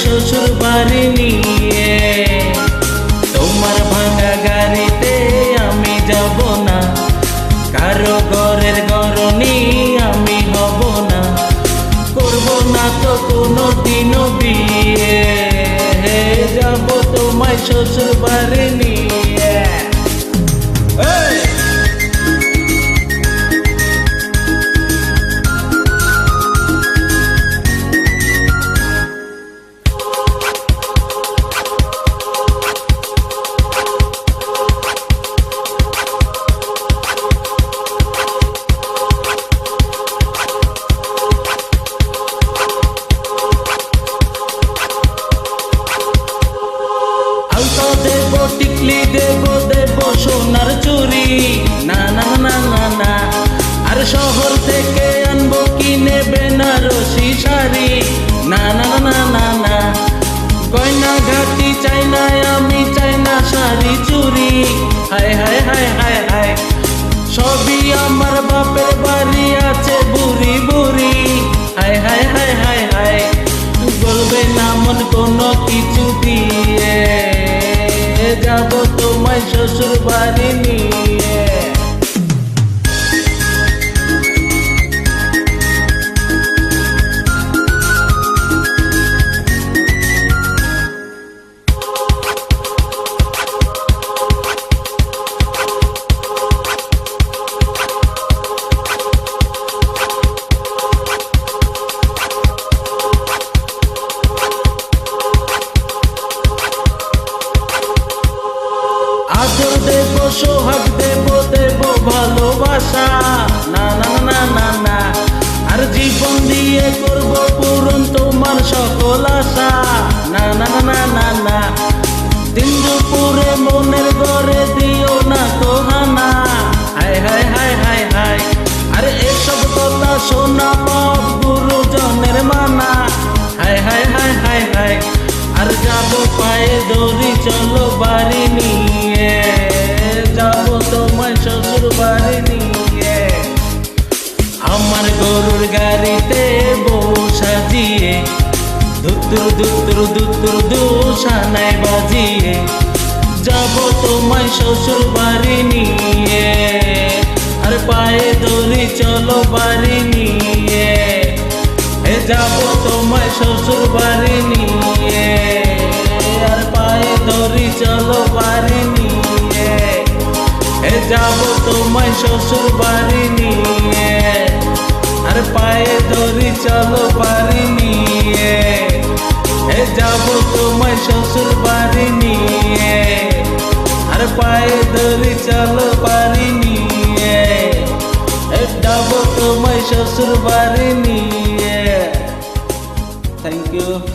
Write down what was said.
শ্বশুর বাড়ি নিয়ে। তোমার ভাঙা গাড়িতে আমি যাব না, কারো ঘরের গরনি আমি হব না, করব না তো কোনো দিনও বিয়ে। যাব তোমায় শ্বশুর বাড়ি নিয়ে। দেব টিকলি দেব দেব সোনার চুরি, না না না না না। আর শহর থেকে আনবো কিনে বেনারসি শাড়ি, না না না না না। গয়না ঘাটি চাই না আমি, চাই না শাড়ি চুরি। হায় হায় হায় হায় হায়, সবই আমার বাপের বাড়ি আছে বুড়ি বুড়ি। হায় হায় হায় হায় হায়, বলবে না মন কোনো কিছু দিয়ে। যাব তোমায় শ্বশুর বাড়ি নিয়ে। আদর দেব সোহাগ দেব দেব ভালোবাসা, না না না না না। আর জীবন দিয়ে করব পূরণ তোমার সকল আশা, না না না না না। দিন দুপুরে মনের ঘরে দিও না কোহানা। হায় হায় হায় হায় হায়, আর এসব কথা শোনা পাপ গুরুজনের মানা। হায় হায় হায় হায় হায়, আর যাব পায়ে দড়ি চলো বাড়ি নিয়ে। যাব তোমায় শ্বশুর বাড়ি নিয়ে। আমার গরুর গাড়িতে বউ সাজিয়ে, ধুতুর ধুতুর ধুতুর দুসানায় বাজিয়ে। যাব তোমায় শ্বশুর বাড়ি নিয়ে। আর পায়ে দড়ি চলো বাড়ি নিয়ে। যাব তোমায় শ্বশুর বাড়ি নিয়ে। আর পায়ে দড়ি চলো বাড়ি নিয়ে। যাব তোমায় শ্বশুর বাড়ি নিয়ে। আর পায়ে দড়ি চলো বাড়ি নিয়ে। যাব তোমায় শ্বশুর বাড়ি নিয়ে। আর পায়ে দড়ি চলো বাড়ি নিয়ে। যাব তোমায় শ্বশুর বাড়ি নিয়ে। Thank you.